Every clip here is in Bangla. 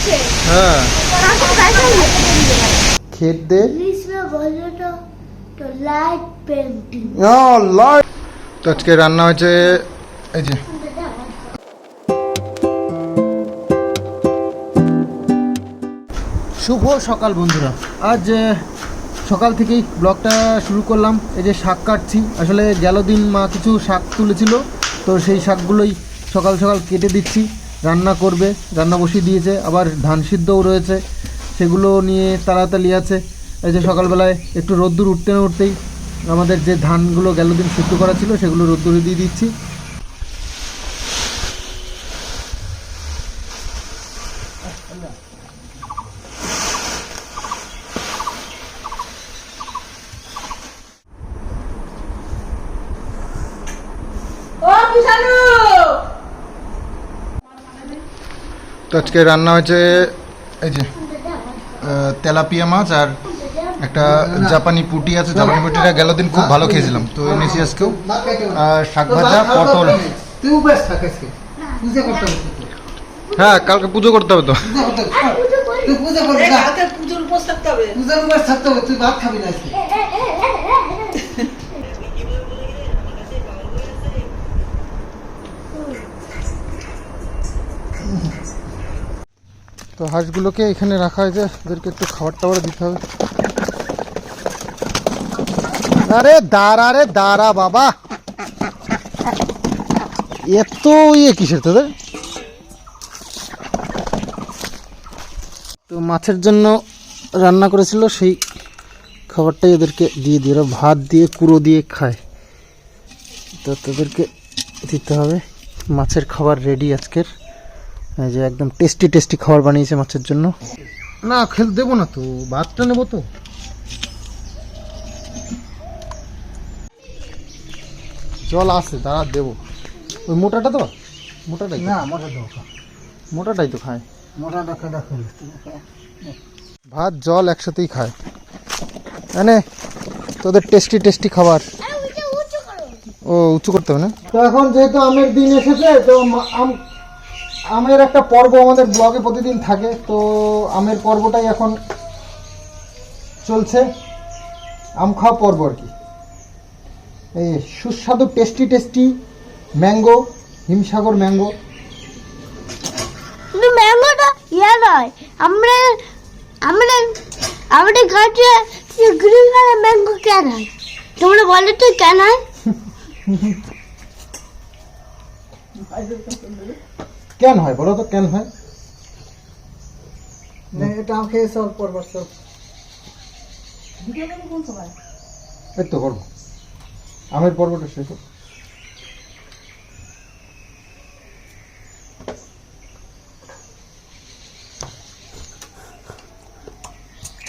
हाँ खेत दे लाइट तो आज के रान्ना হয়েছে এই যে শুভ সকাল বন্ধুরা। আজ সকাল থেকেই ব্লগটা শুরু করলাম। এই যে শাক কাটছি, আসলে গেল দিন মা কিছু শাক তুলেছিল, তো সেই শাকগুলোই সকাল সকাল কেটে দিচ্ছি। রান্না করবে, রান্না বসিয়ে দিয়েছে, আবার ধান সিদ্ধও রয়েছে, সেগুলো নিয়ে তাড়াতাড়ি আছে। এই যে সকালবেলায় একটু রোদ্দুর উঠতে না উঠতেই আমাদের যে ধানগুলো গেল দিন সিদ্ধ করা ছিল সেগুলো রোদ্দুরে দিয়ে দিচ্ছি। তো আজকে রান্না হয়েছে এই যে তেলাপিয়া মাছ আর একটা জাপানি পুটি আছে। জাপানি পুটিটা গেল দিন খুব ভালো খেয়েছিলাম, তো এনেছি আজকেও। আর শাক ভাজা, পটল। হ্যাঁ কালকে পুজো করতে হবে তো। তো হাঁসগুলোকে এখানে রাখা হয়েছে, ওদেরকে একটু খাবার টাবার দিতে হবে। আরে দাঁড়া রে দাঁড়া বাবা, এত কিসের তোদের? তো মাছের জন্য রান্না করেছিল, সেই খাবারটাই ওদেরকে দিয়ে দিয়ে, ওরা ভাত দিয়ে কুড়ো দিয়ে খায়, তো তোদেরকে দিতে হবে। মাছের খাবার রেডি আজকের, এই যে একদম টেস্টি টেস্টি খাবার বানিয়েছে মাছের জন্য। না খেল দেবো না তো, ভাতটা নেবো তো। জল আছে, দাঁড়া দেবো। ওই মোটাটা তো, মোটাটাই না, মোটাটাই তো খায়। ভাত জল একসাথেই খায়। এনে তোদের টেস্টি টেস্টি খাবার। ও উঁচু করতে হবে না। তো এখন যেহেতু আমের দিন এসেছে, তো আমের একটা পর্ব আমাদের ব্লগে প্রতিদিন থাকে, তো আমের পর্বটাই এখন চলছে, আম খাওয়া পর্ব আর কি। এই সুস্বাদু tasty tasty mango, Himsagar mango. কিন্তু ম্যাঙ্গোটা নয়, আমরা আমাদের গাছে গ্রিন কালার ম্যাঙ্গো কেন হয় তোমরা বলো তো, কেন হয়? কেন হয় বলো তো, কেন হয়? এটা আম খেয়ে সব পরবার সব এই তো করবো, আমের পর্বটা শেষ হোক।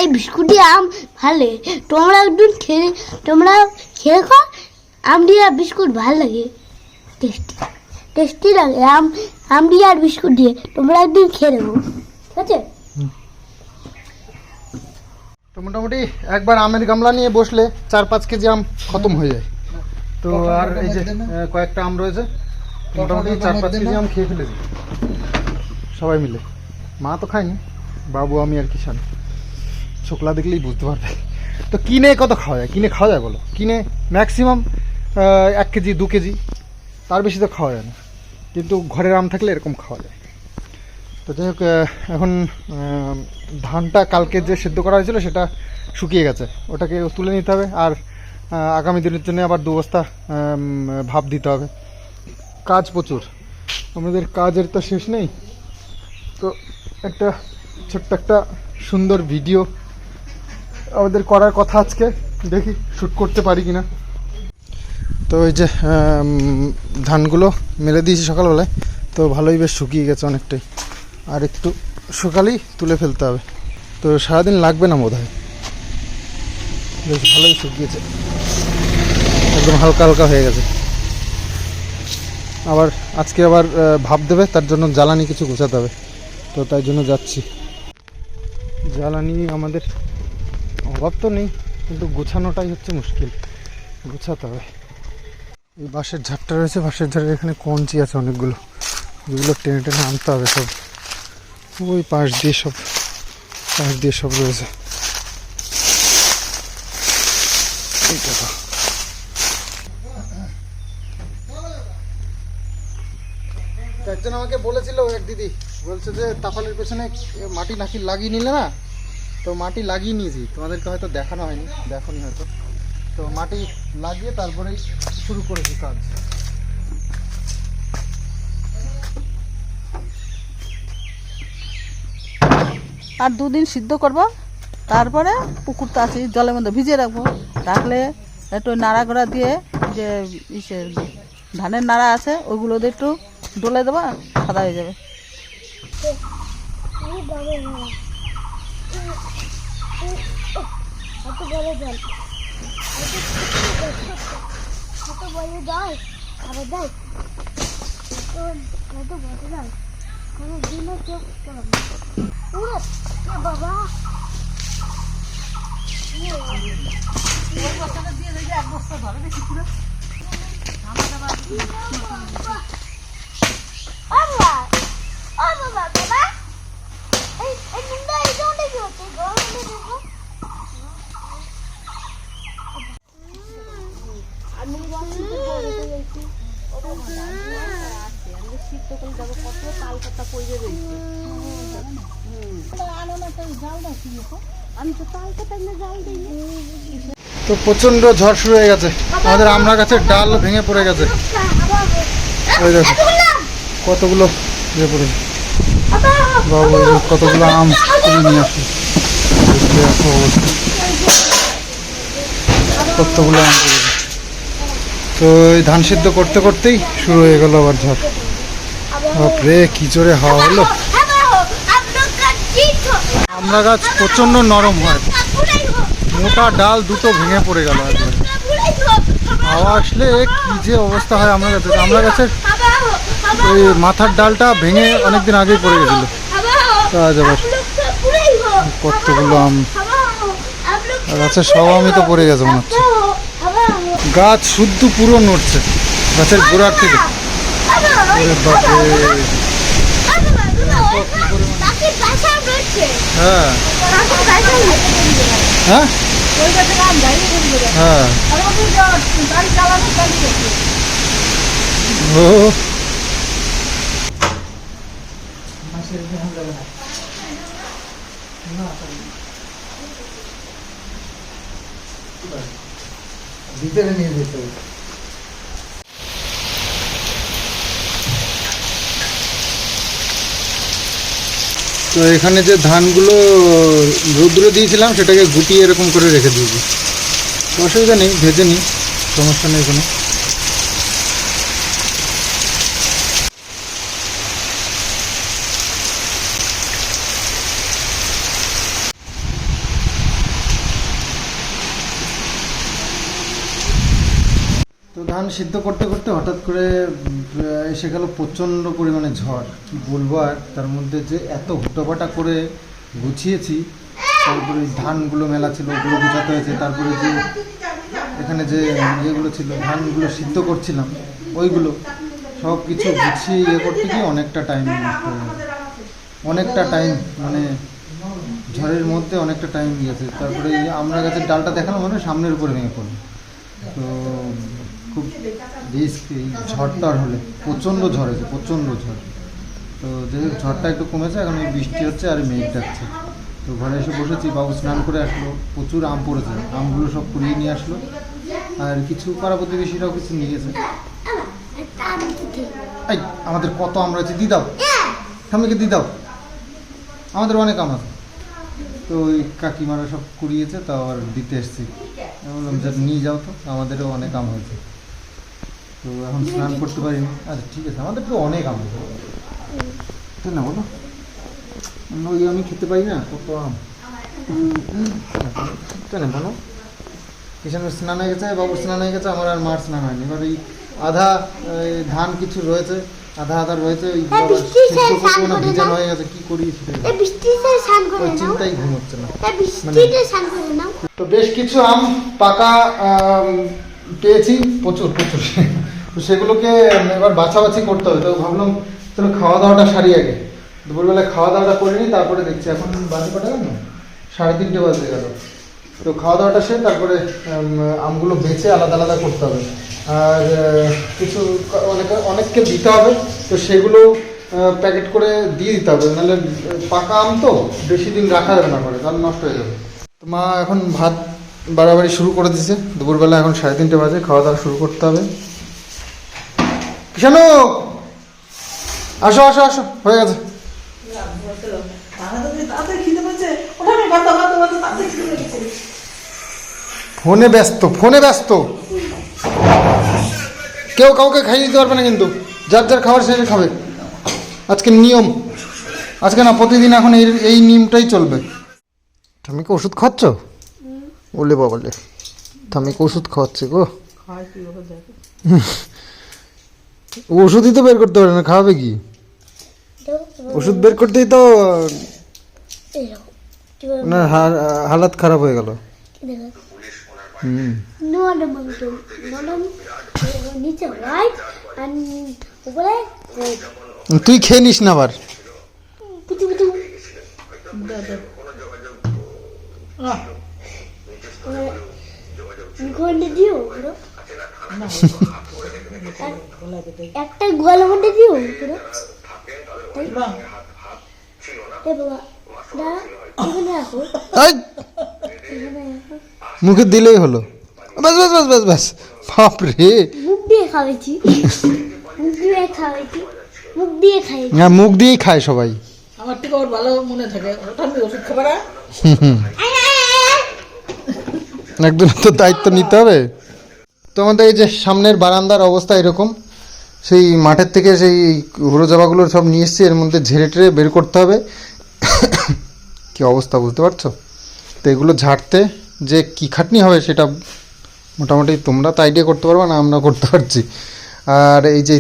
এই বিস্কুটি আম ভালো, তোমরা একদিন খেয়ে খাও। আম দিয়ে বিস্কুট ভালো লাগে, টেস্টি লাগে। আম দিয়ে আর বিস্কুট দিয়ে তোমরা একদিন খেয়ে নেবো, ঠিক আছে? তো মোটামুটি একবার আমের গামলা নিয়ে বসলে 4-5 কেজি আম খতম হয়ে যায়। তো আর এই যে কয়েকটা আম রয়েছে, মোটামুটি 4-5 কেজি আম খেয়ে ফেলেছি সবাই মিলে। মা তো খায়নি, বাবু, আমি আর কিষান। ছোকলা দেখলেই বুঝতে পারবে। তো কিনে কত খাওয়া যায়? কিনে খাওয়া যায় বলো? কিনে ম্যাক্সিমাম 1 কেজি 2 কেজি, তার বেশি তো খাওয়া যায় না, কিন্তু ঘরের আম থাকলে এরকম খাওয়া যায়। তো যাই হোক, এখন ধানটা কালকে যে সেদ্ধ করা হয়েছিল সেটা শুকিয়ে গেছে, ওটাকে তুলে নিতে হবে। আর আগামী দিনের জন্য আবার 2 বস্তা ভাপ দিতে হবে। কাজ প্রচুর, আমাদের কাজের তো শেষ নেই। তো একটা ছোট্ট একটা সুন্দর ভিডিও আমাদের করার কথা, আজকে দেখি শ্যুট করতে পারি কিনা। তো এই যে ধানগুলো মেলে দিয়েছি সকালবেলায়, তো ভালোই বেশ শুকিয়ে গেছে অনেকটাই, আর একটু সকালেই তুলে ফেলতে হবে। তো সারাদিন লাগবে না বোধহয়, বেশ ভালোই শুকিয়েছে, একদম হালকা হালকা হয়ে গেছে। আবার আজকে আবার ভাপ দেবে, তার জন্য জ্বালানি কিছু গোছাতে হবে, তো তাই জন্য যাচ্ছি। জ্বালানি আমাদের অভাব তো নেই, কিন্তু গোছানোটাই হচ্ছে মুশকিল, গোছাতে হবে। এই বাঁশের ঝাড়টা রয়েছে, বাঁশের ঝাড়ের এখানে কঞ্চি আছে অনেকগুলো, যেগুলো টেনে টেনে আনতে হবে সব। ওই পাশ দিয়ে সব রয়েছে। এই দেখো। তো একজন আমাকে বলেছিল, এক দিদি বলছে যে তাফালের পেছনে মাটি নাকি লাগিয়ে নিলে না, তো মাটি লাগিয়ে নিয়েছি, তোমাদেরকে হয়তো দেখানো হয়নি, দেখোনি হয়তো। তো মাটি লাগিয়ে তারপরেই শুরু করেছি কাজ। আর 2 দিন সিদ্ধ করব, তারপরে পুকুরটা আছে জলের মধ্যে ভিজিয়ে রাখবো। রাখলে একটু নাড়াগড়া দিয়ে যে ধানের নাড়া আছে ওইগুলো দিয়ে একটু ডলে দেবো, সাদা হয়ে যাবে। বাবা তো প্রচন্ড ঝড় শুরু হয়ে গেছে, আমাদের আমড়া গাছের ডাল ভেঙে পড়ে গেছে। ওই দেখো কতগুলো ভেঙে পড়েছে। বাবু এই দেখো কতগুলো আম তুলে নিয়ে আসলো, দেখো অবস্থা, কতগুলো আম পড়েছে। তো এই ধান সিদ্ধ করতে করতেই শুরু হয়ে গেল আবার ঝড়। বাপরে কি জোরে হাওয়া হলো। আমড়া গাছ প্রচন্ড নরম হয়, মোটা ডাল দুটো ভেঙে পড়ে গেল একবারে। হাওয়া আসলে কি যে অবস্থা হয় আমড়া গাছের। আমড়া গাছের ওই মাথার ডালটা ভেঙে অনেকদিন আগেই পড়ে গেছিল। তো আজ আবার কতগুলো আম, গাছের সব আমই তো পড়ে গেছে মনে হচ্ছে। গাছ শুদ্ধ পুরো নড়ছে গাছের গোড়ার থেকে। বাপরে হ্যাঁ হ্যাঁ হ্যাঁ ও ভিতরে নিয়ে যেতে হবে। তো এখানে যে ধানগুলো রৌদ্রে দিয়েছিলাম সেটাকে গুটিয়ে এরকম করে রেখে দিয়েছি। অসুবিধা নেই, ভেজে নিই, সমস্যা নেই কোনো। তো ধান সিদ্ধ করতে করতে হঠাৎ করে এসে গেল প্রচণ্ড পরিমাণে ঝড়, কি বলবো। আর তার মধ্যে যে এত হুটোপাটা করে গুছিয়েছি, তারপরে ধানগুলো মেলা ছিল ওগুলো গুছাতে হয়েছে, তারপরে যে এখানে যে ইয়েগুলো ছিল ধানগুলো সিদ্ধ করছিলাম ওইগুলো সব কিছু গুছিয়ে ইয়ে করতে গিয়ে অনেকটা টাইম নষ্ট হয়ে গেছে। অনেকটা টাইম মানে ঝড়ের মধ্যে অনেকটা টাইম গিয়েছে। তারপরে এই আমড়া গাছের ডালটা দেখানো মানে সামনের উপরে ভেঙে পড়লো। তো খুব রিস্ক এই ঝড়টার হলে, প্রচণ্ড ঝড় হয়েছে, প্রচণ্ড ঝড়। তো যেহেতু ঝড়টা একটু কমেছে, এখন এই বৃষ্টি হচ্ছে আর মেঘ ডাকছে। তো ঘরে এসে বসেছি, বাবু স্নান করে আসলো, প্রচুর আম পড়েছে, আমগুলো সব কুড়িয়ে নিয়ে আসলো। আর কিছু পাড়া প্রতিবেশীরাও কিছু নিয়ে গেছে। এই আমাদের কত আম রয়েছে, দিয়ে দাও, ঠাম্মিকে দিয়ে দাও, আমাদের অনেক আম আছে। তো ওই কাকিমারা সব কুড়িয়েছে, তাও আর দিতে এসছি। বললাম যে নিয়ে যাও, তো আমাদেরও অনেক আম হয়েছে। তো এখন স্নান করতে পারিনি। আচ্ছা ঠিক আছে, আমাদের তো অনেক আম হয়েছে, তাই না বলো? ওই আমি খেতে পারি না, কত আম, তাই না বলো? কিষানের স্নান হয়ে গেছে, বাবুর স্নান হয়ে গেছে, আমার আর মার স্নান হয়নি। এবার এই আধা ধান কিছু রয়েছে, আধা আধা রয়েছে, ওই ভিজানো হয়ে গেছে, কি করি ওই চিন্তাই ঘুম হচ্ছে না। তো বেশ কিছু আম পাকা পেয়েছি, প্রচুর প্রচুর। তো সেগুলোকে এবার বাছাবাছি করতে হবে। তো ভাবলাম চলো খাওয়া দাওয়াটা সারি আগে। দুপুরবেলা খাওয়া দাওয়াটা করে নিই, তারপরে দেখছি। এখন বাজে কটা গেল, 3:30 বাজে গেল। তো খাওয়া দাওয়াটা সে তারপরে আমগুলো বেছে আলাদা আলাদা করতে হবে, আর কিছু অনেককে দিতে হবে, তো সেগুলো প্যাকেট করে দিয়ে দিতে হবে, নাহলে পাকা আম তো বেশি দিন রাখা যাবে না, করে তাহলে নষ্ট হয়ে যাবে। তো মা এখন ভাত বাড়াবাড়ি শুরু করে দিছে। দুপুরবেলা এখন 3:30 বাজে, খাওয়া দাওয়া শুরু করতে হবে। কিষানু আসো আসো আসো, হয়ে গেছে। ফোনে ব্যস্ত, ফোনে ব্যস্ত, কেউ কাউকে খাইয়ে দিতে পারবে না, কিন্তু যার যার খাবার সে খাবে। আজকে নিয়ম, আজকে না প্রতিদিন এখন এই নিয়মটাই চলবে। তুমি কি ওষুধ খাচ্ছ? বলে বাবলে আমি কি ওষুধ খাওয়াচ্ছি গো? ওষুধই তো বের করতে পারে না, খাওয়াবে কি? ওষুধ বের করতেই তো না হালাত খারাপ হয়ে গেল। তুই খেয়ে নিস না আবার। একটা গোয়ালা মধ্যে দিও মুখে দিলেই হলো, বাস বাস বাস বাস বাস। বাপরে, মুখ দিয়ে খাওয়াইছি, মুখ দিয়ে খাওয়াইছি, মুখ দিয়ে খাই। হ্যাঁ, মুখ দিয়েই খায় সবাই। আমার থেকে ওর ভালো মনে থাকে, ওটা আমি ওষুধ খাবার একদিন তো দায়িত্ব নিতে হবে। তো আমাদের এই যে সামনের বারান্দার অবস্থা এরকম, সেই মাঠের থেকে সেই হুড়ো জামাগুলো সব নিয়ে এসছি, এর মধ্যে ঝেড়ে টেড়ে বের করতে হবে। কি অবস্থা বুঝতে পারছো? তো এগুলো ঝাড়তে যে কী খাটনি হবে সেটা মোটামুটি তোমরা তো আইডিয়া করতে পারবে না, আমরা করতে পারছি। আর এই যে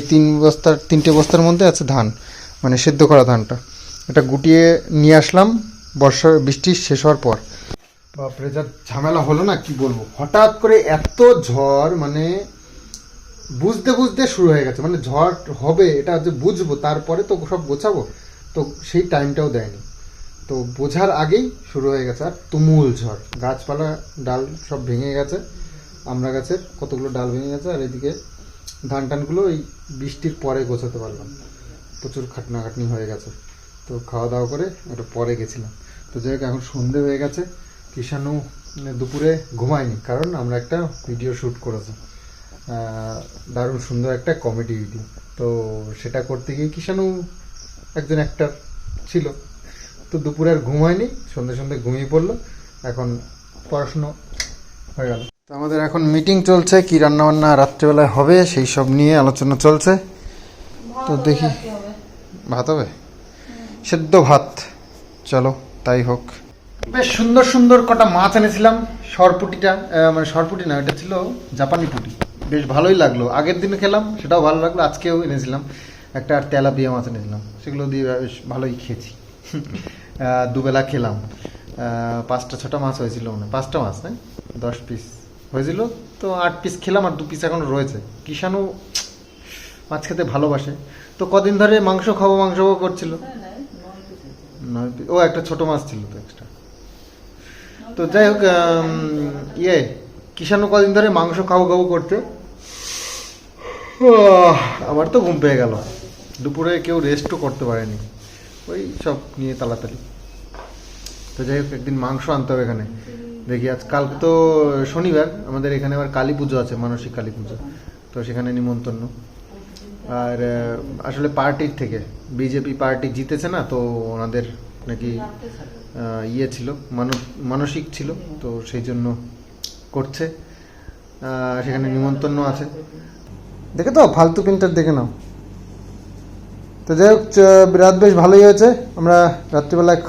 3টে বস্তার মধ্যে আছে ধান, মানে সেদ্ধ করা ধানটা, এটা গুটিয়ে নিয়ে আসলাম বৃষ্টি শেষ হওয়ার পর। বাপরে যা ঝামেলা হলো না, কি বলবো। হঠাৎ করে এত ঝড়, মানে বুঝতে বুঝতে শুরু হয়ে গেছে, মানে ঝড় হবে এটা যে বুঝবো তারপরে তো সব গোছাবো, তো সেই টাইমটাও দেয়নি। তো বোঝার আগেই শুরু হয়ে গেছে, আর তুমুল ঝড়, গাছপালা ডাল সব ভেঙে গেছে, আমরা গাছের কতগুলো ডাল ভেঙে গেছে। আর এদিকে ধান টানগুলো এই বৃষ্টির পরে গোছাতে পারলাম, প্রচুর খাটনাখাটনি হয়ে গেছে। তো খাওয়া দাওয়া করে একটু পরে গেছিলাম। তো যাই হোক, এখন সন্ধে হয়ে গেছে। কিষানু দুপুরে ঘুমায়নি, কারণ আমরা একটা ভিডিও শ্যুট করেছি, দারুণ সুন্দর একটা কমেডি ভিডিও। তো সেটা করতে গিয়ে কিষানু একজন অ্যাক্টর ছিল, তো দুপুরে আর ঘুমায়নি, সন্ধ্যে ঘুমিয়ে পড়লো। এখন পড়াশুনো হয়ে গেল। তো আমাদের এখন মিটিং চলছে, কি রান্নাবান্না রাত্রেবেলায় হবে সেই সব নিয়ে আলোচনা চলছে। তো দেখি, ভাত হবে, সেদ্ধ ভাত, চলো তাই হোক। বেশ সুন্দর সুন্দর কটা মাছ এনেছিলাম। সরপুটিটা মানে সরপুটি না, এটা ছিল জাপানি পুঁটি, বেশ ভালোই লাগলো। আগের দিনে খেলাম, সেটাও ভালো লাগলো। আজকেও এনেছিলাম একটা, আর তেলাপিয়া মাছ এনেছিলাম, সেগুলো দিয়ে বেশ ভালোই খেয়েছি। দুবেলা খেলাম। 5টা-6টা মাছ হয়েছিল, মানে 5টা মাছ, হ্যাঁ 10 পিস হয়েছিল। তো 8 পিস খেলাম, আর 2 পিস এখন রয়েছে। কিষানু মাছ খেতে ভালোবাসে, তো কদিন ধরে মাংস খাবো করছিল। ও একটা ছোট মাছ ছিল তো এক্সট্রা। তো যাই হোক, কিষানু কদিন ধরে মাংস খাবো করতে। আমার তো ঘুম পেয়ে গেল, দুপুরে কেউ রেস্টও করতে পারেনি, ওই সব নিয়ে তাড়াতাড়ি। তো যাই হোক, একদিন মাংস আনতে হবে এখানে। দেখি, কাল তো শনিবার, আমাদের এখানে আবার কালী পুজো আছে, মানসিক কালী পুজো, তো সেখানে নিমন্ত্রণ। আর আসলে পার্টির থেকে, বিজেপি পার্টি জিতেছে না, তো ওনাদের নাকি ছিল, মানসিক ছিল, তো সেই জন্য করছে, সেখানে নিমন্ত্রণ আছে। দেখে তো ফালতু প্রিন্টার দেখে নাও। তো যাই হোক, রাত বেশ ভালোই হয়েছে। আমরা রাত্রিবেলায়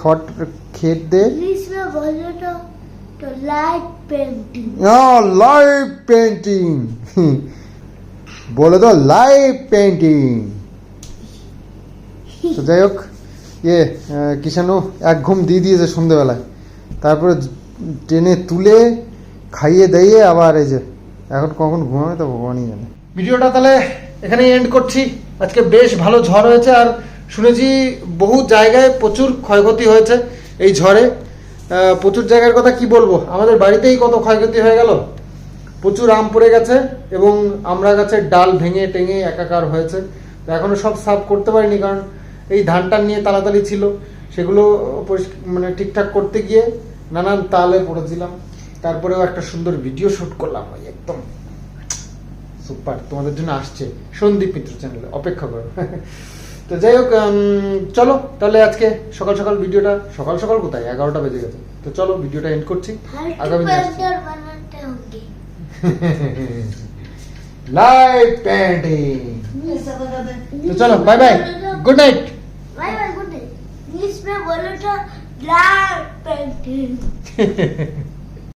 খেয়ে দিয়ে লাইভ পেন্টিং বলে তো, লাইভ পেন্টিং। তো যাই হোক, কিষানু এক ঘুম দিয়ে দিয়েছে সন্ধ্যেবেলায়, তারপরে টেনে তুলে খাইয়ে দিয়ে আবার এই যে এখন কখন ঘুমাবে তো ভগবানই জানে। ভিডিওটা তাহলে এখানেই এন্ড করছি। আজকে বেশ ভালো ঝড় হয়েছে, আর শুনেছি বহু জায়গায় প্রচুর ক্ষয়ক্ষতি হয়েছে এই ঝড়ে। প্রচুর জায়গার কথা কি বলবো, আমাদের বাড়িতেই কত ক্ষয়ক্ষতি হয়ে গেল। প্রচুর আম পড়ে গেছে এবং আমড়া গাছের ডাল ভেঙে টেঙে একাকার হয়েছে। তো এখনো সব সাফ করতে পারিনি, কারণ এই ধানটান নিয়ে তাড়াতাড়ি ছিল, সেগুলো মানে ঠিকঠাক করতে গিয়ে নানান তালে পড়েছিলাম। তারপরেও একটা সুন্দর ভিডিও শুট করলাম, ওই একদম সুপার, তোমাদের জন্য আসছে সন্দীপ মিত্র চ্যানেলে, অপেক্ষা করো। তো যাই হোক, চলো তাহলে আজকে সকাল সকাল ভিডিওটা, সকাল সকাল কোথায়, 11টা বেজে গেছে। তো চলো ভিডিওটা এন্ড করছি, আগামী बनाते होंगे। Live painting. তো চলো, bye bye, good night. Bye bye good day. English में बोलो तो लाइव पेंटिंग।